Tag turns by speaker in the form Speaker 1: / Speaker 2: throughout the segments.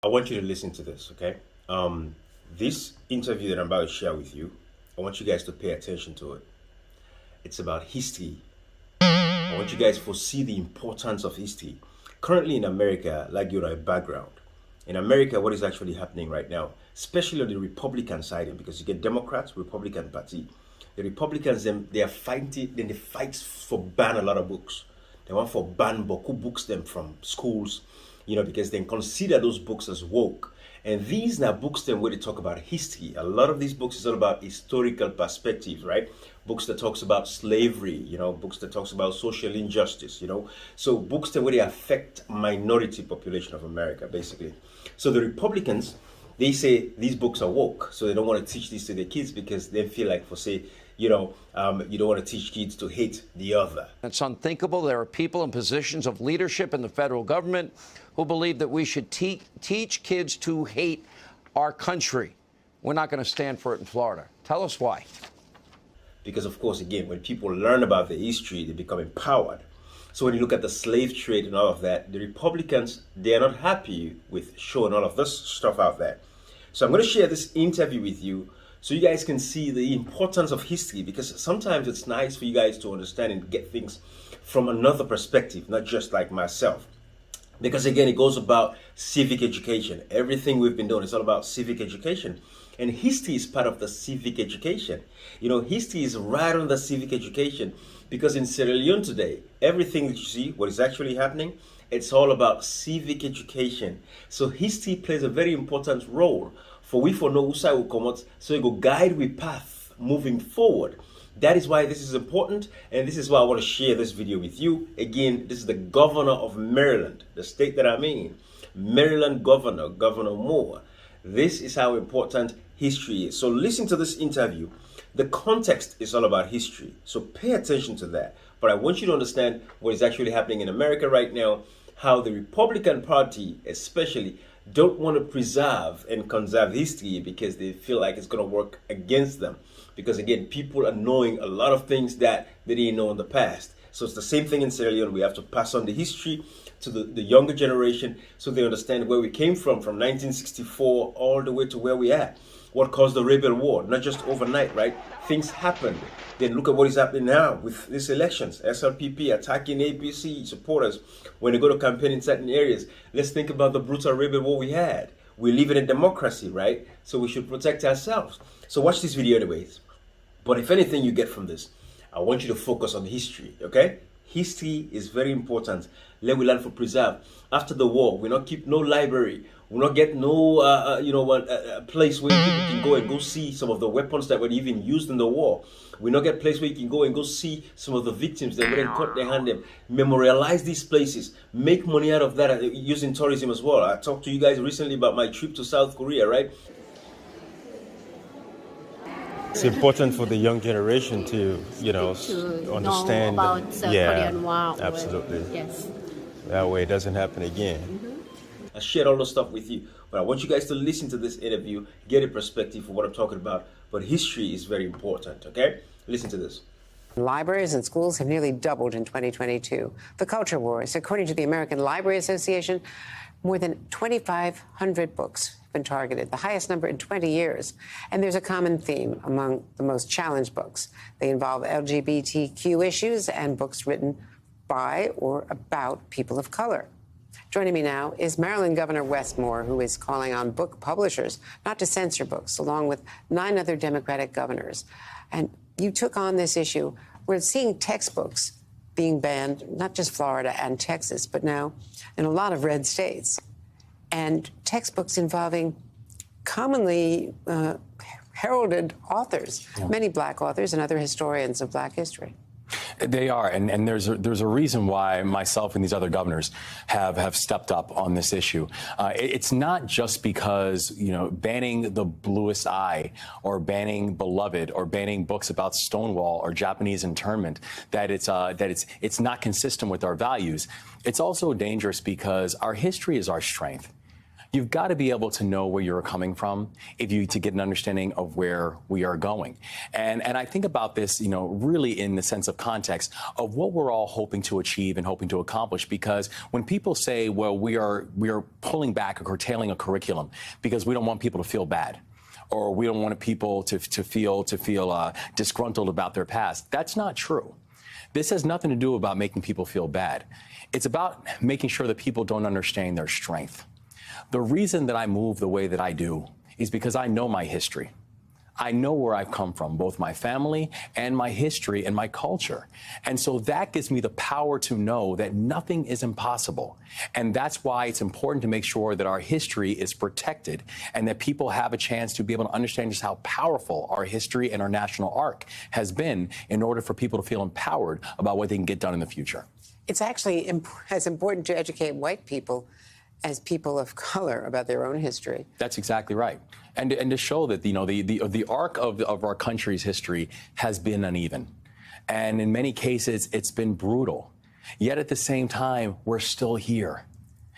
Speaker 1: I want you to listen to this, okay? This interview that I'm about to share with you, I want you guys to pay attention to it. It's about history. I want you guys to foresee the importance of history. Currently in America, like you know, a background. In America, what is actually happening right now, especially on the Republican side, because you get Democrats, Republican Party. The Republicans, they are fighting, then they fight for ban a lot of books. They want for ban Boku books them from schools, because they consider those books as woke. And these now books then where they talk about history. A lot of these books is all about historical perspectives, right? Books that talks about slavery, books that talks about social injustice, So books that where they affect minority population of America, basically. So the Republicans, they say these books are woke, so they don't want to teach these to their kids because they feel like, for say, you don't want to teach kids to hate the other.
Speaker 2: It's unthinkable. There are people in positions of leadership in the federal government who believe that we should teach kids to hate our country. We're not going to stand for it in Florida. Tell us why.
Speaker 1: Because, of course, again, when people learn about the history, they become empowered. So when you look at the slave trade and all of that, the Republicans, they're not happy with showing all of this stuff out there. So I'm going to share this interview with you so you guys can see the importance of history, because sometimes it's nice for you guys to understand and get things from another perspective, not just like myself. Because again, it goes about civic education. Everything we've been doing is all about civic education. And history is part of the civic education. History is right on the civic education, because in Sierra Leone today, everything that you see, what is actually happening, it's all about civic education. So history plays a very important role for we for know Usai will come out, so it will guide with path moving forward. That is why this is important, and this is why I want to share this video with you. Again, this is the governor of Maryland, the state that I'm in. Maryland governor, Governor Moore. This is how important history is. So listen to this interview. The context is all about history, so pay attention to that. But I want you to understand what is actually happening in America right now, how the Republican Party especially don't want to preserve and conserve history because they feel like it's going to work against them. Because again, people are knowing a lot of things that they didn't know in the past. So it's the same thing in Sierra Leone. We have to pass on the history to the younger generation so they understand where we came from 1964 all the way to where we are. What caused the Rebel War? Not just overnight, right? Things happened. Then look at what is happening now with these elections. SLPP attacking APC supporters when they go to campaign in certain areas. Let's think about the brutal Rebel War we had. We live in a democracy, right? So we should protect ourselves. So watch this video anyways. But if anything you get from this, I want you to focus on history, okay? History is very important. Let we learn for preserve. After the war, we not keep no library. We not get no, place where people can go and go see some of the weapons that were even used in the war. We not get place where you can go and go see some of the victims that were cut their hand them. Memorialize these places. Make money out of that using tourism as well. I talked to you guys recently about my trip to South Korea, right? It's important for the young generation to, understand
Speaker 3: know about the Korean War.
Speaker 1: Absolutely.
Speaker 3: Yes.
Speaker 1: That way it doesn't happen again. I shared all the stuff with you, but I want you guys to listen to this interview, get a perspective of what I'm talking about. But history is very important, okay? Listen to this.
Speaker 4: Libraries and schools have nearly doubled in 2022. The culture wars, according to the American Library Association, more than 2,500 books have been targeted, the highest number in 20 years. And there's a common theme among the most challenged books. They involve LGBTQ issues and books written by or about people of color. Joining me now is Maryland Governor Wes Moore, who is calling on book publishers not to censor books, along with 9 other Democratic governors. And you took on this issue. We're seeing textbooks being banned, not just Florida and Texas, but now in a lot of red states. And textbooks involving commonly heralded authors, many Black authors and other historians of Black history.
Speaker 5: They are, and there's a reason why myself and these other governors have stepped up on this issue. It's not just because banning The Bluest Eye or banning Beloved or banning books about Stonewall or Japanese internment that it's not consistent with our values. It's also dangerous because our history is our strength. You've got to be able to know where you're coming from to get an understanding of where we are going. And I think about this, really in the sense of context of what we're all hoping to achieve and hoping to accomplish. Because when people say, well, we are pulling back or curtailing a curriculum because we don't want people to feel bad, or we don't want people to feel disgruntled about their past, that's not true. This has nothing to do about making people feel bad. It's about making sure that people don't understand their strength. The reason that I move the way that I do is because I know my history. I know where I've come from, both my family and my history and my culture. And so that gives me the power to know that nothing is impossible. And that's why it's important to make sure that our history is protected and that people have a chance to be able to understand just how powerful our history and our national arc has been in order for people to feel empowered about what they can get done in the future.
Speaker 4: It's actually as important to educate white people as people of color about their own history.
Speaker 5: That's exactly right. And to show that, the arc of our country's history has been uneven. And in many cases, it's been brutal. Yet at the same time, we're still here.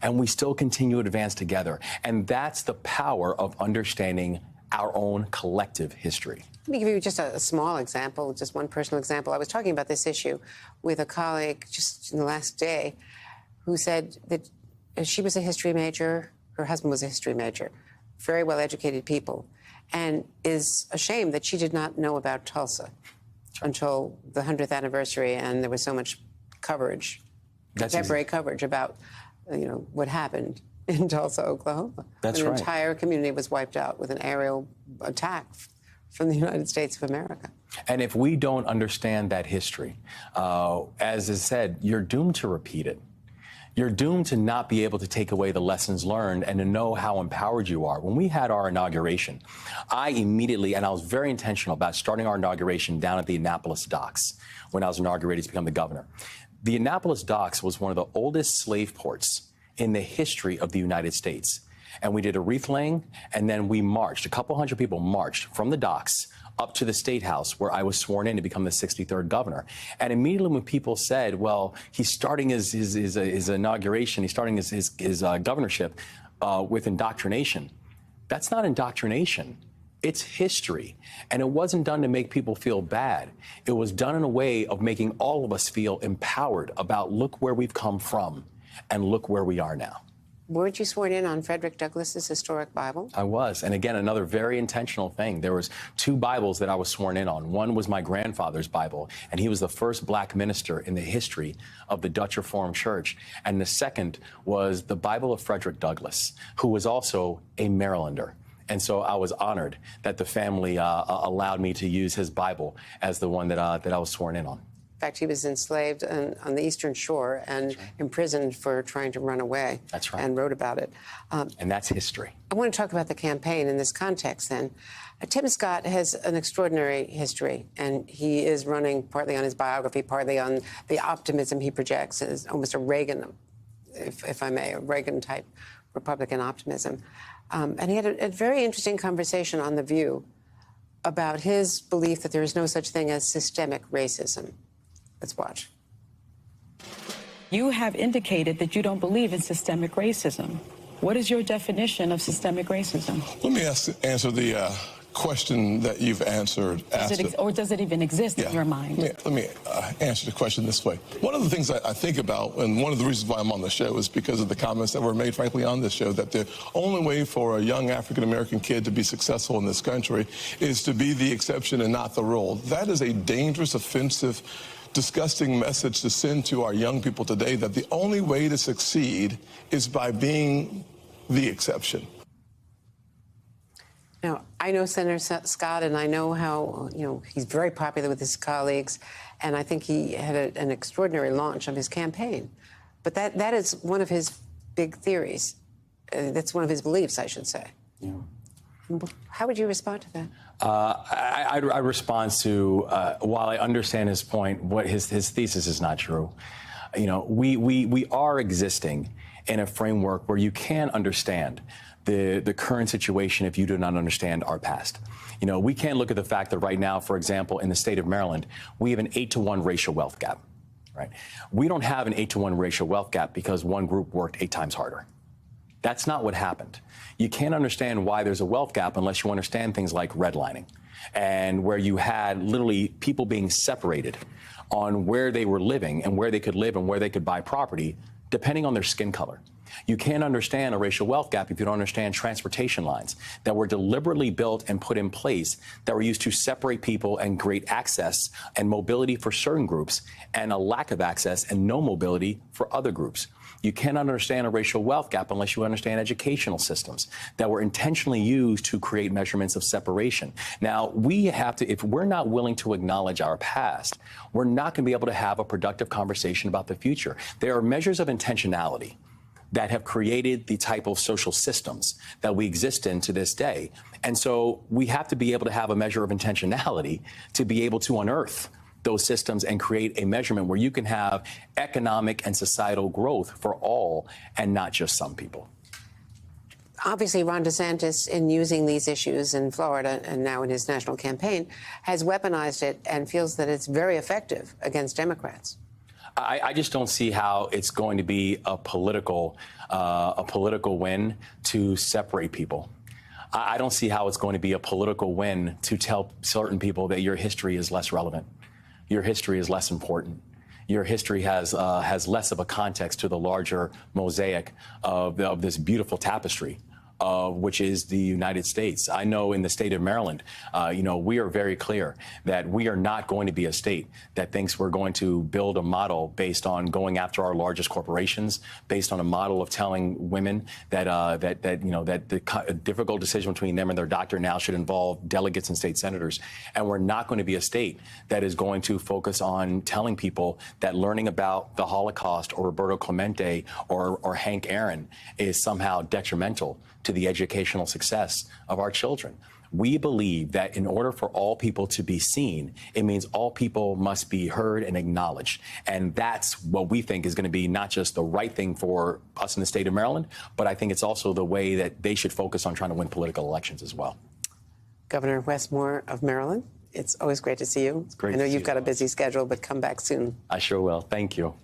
Speaker 5: And we still continue to advance together. And that's the power of understanding our own collective history.
Speaker 4: Let me give you just a small example, just one personal example. I was talking about this issue with a colleague just in the last day who said that she was a history major, her husband was a history major, very well-educated people, and is ashamed that she did not know about Tulsa until the 100th anniversary, and there was so much coverage, contemporary coverage about, what happened in Tulsa, Oklahoma.
Speaker 5: That's right.
Speaker 4: An entire community was wiped out with an aerial attack from the United States of America.
Speaker 5: And if we don't understand that history, as is said, you're doomed to repeat it. You're doomed to not be able to take away the lessons learned and to know how empowered you are. When we had our inauguration, I immediately, and I was very intentional about starting our inauguration down at the Annapolis docks when I was inaugurated to become the governor. The Annapolis docks was one of the oldest slave ports in the history of the United States. And we did a wreath laying, and then we marched. A couple hundred people marched from the docks up to the State House, where I was sworn in to become the 63rd governor. And immediately when people said, well, he's starting his inauguration, he's starting his governorship with indoctrination, that's not indoctrination. It's history. And it wasn't done to make people feel bad. It was done in a way of making all of us feel empowered about look where we've come from and look where we are now.
Speaker 4: Weren't you sworn in on Frederick Douglass's historic Bible?
Speaker 5: I was. And again, another very intentional thing. There was 2 Bibles that I was sworn in on. One was my grandfather's Bible, and he was the first black minister in the history of the Dutch Reformed Church. And the second was the Bible of Frederick Douglass, who was also a Marylander. And so I was honored that the family allowed me to use his Bible as the one that I was sworn in on.
Speaker 4: In fact, he was enslaved on the Eastern Shore and imprisoned for trying to run away.
Speaker 5: That's right.
Speaker 4: And wrote about it.
Speaker 5: And that's history.
Speaker 4: I want to talk about the campaign in this context then. Tim Scott has an extraordinary history, and he is running partly on his biography, partly on the optimism he projects as almost a Reagan, if I may, a Reagan-type Republican optimism. And he had a very interesting conversation on The View about his belief that there is no such thing as systemic racism. Let's watch.
Speaker 3: You have indicated that you don't believe in systemic racism. What is your definition of systemic racism?
Speaker 6: Let me answer the question that you've answered.
Speaker 3: Or does it even exist in your mind?
Speaker 6: Let me answer the question this way. One of the things I think about, and one of the reasons why I'm on the show, is because of the comments that were made, frankly, on this show, that the only way for a young African-American kid to be successful in this country is to be the exception and not the rule. That is a dangerous, offensive, disgusting message to send to our young people today, that the only way to succeed is by being the exception.
Speaker 4: Now, I know Senator Scott, and I know how, he's very popular with his colleagues, and I think he had an extraordinary launch of his campaign. But that is one of his big theories. That's one of his beliefs, I should say. Yeah. How would you respond to that?
Speaker 5: I respond to, while I understand his point, what his thesis is not true. We are existing in a framework where you can understand the current situation if you do not understand our past. We can't look at the fact that right now, for example, in the state of Maryland, we have an 8-to-1 racial wealth gap, right? We don't have an 8-to-1 racial wealth gap because one group worked 8 times harder. That's not what happened. You can't understand why there's a wealth gap unless you understand things like redlining, and where you had literally people being separated on where they were living and where they could live and where they could buy property, depending on their skin color. You can't understand a racial wealth gap if you don't understand transportation lines that were deliberately built and put in place that were used to separate people and create access and mobility for certain groups and a lack of access and no mobility for other groups. You can't understand a racial wealth gap unless you understand educational systems that were intentionally used to create measurements of separation. Now, we have to, if we're not willing to acknowledge our past, we're not going to be able to have a productive conversation about the future. There are measures of intentionality that have created the type of social systems that we exist in to this day. And so we have to be able to have a measure of intentionality to be able to unearth those systems and create a measurement where you can have economic and societal growth for all and not just some people.
Speaker 4: Obviously, Ron DeSantis, in using these issues in Florida and now in his national campaign, has weaponized it and feels that it's very effective against Democrats.
Speaker 5: I just don't see how it's going to be a political win to separate people. I don't see how it's going to be a political win to tell certain people that your history is less relevant, your history is less important. Your history has less of a context to the larger mosaic of this beautiful tapestry, which is the United States. I know in the state of Maryland, we are very clear that we are not going to be a state that thinks we're going to build a model based on going after our largest corporations, based on a model of telling women that the difficult decision between them and their doctor now should involve delegates and state senators. And we're not going to be a state that is going to focus on telling people that learning about the Holocaust or Roberto Clemente or Hank Aaron is somehow detrimental to the educational success of our children. We believe that in order for all people to be seen, it means all people must be heard and acknowledged. And that's what we think is going to be not just the right thing for us in the state of Maryland, but I think it's also the way that they should focus on trying to win political elections as well.
Speaker 4: Governor Wes Moore of Maryland, it's always great to see you.
Speaker 5: It's great
Speaker 4: I know
Speaker 5: to see
Speaker 4: you've
Speaker 5: you,
Speaker 4: got a
Speaker 5: Lois.
Speaker 4: busy schedule, but come back soon.
Speaker 5: I sure will. Thank you.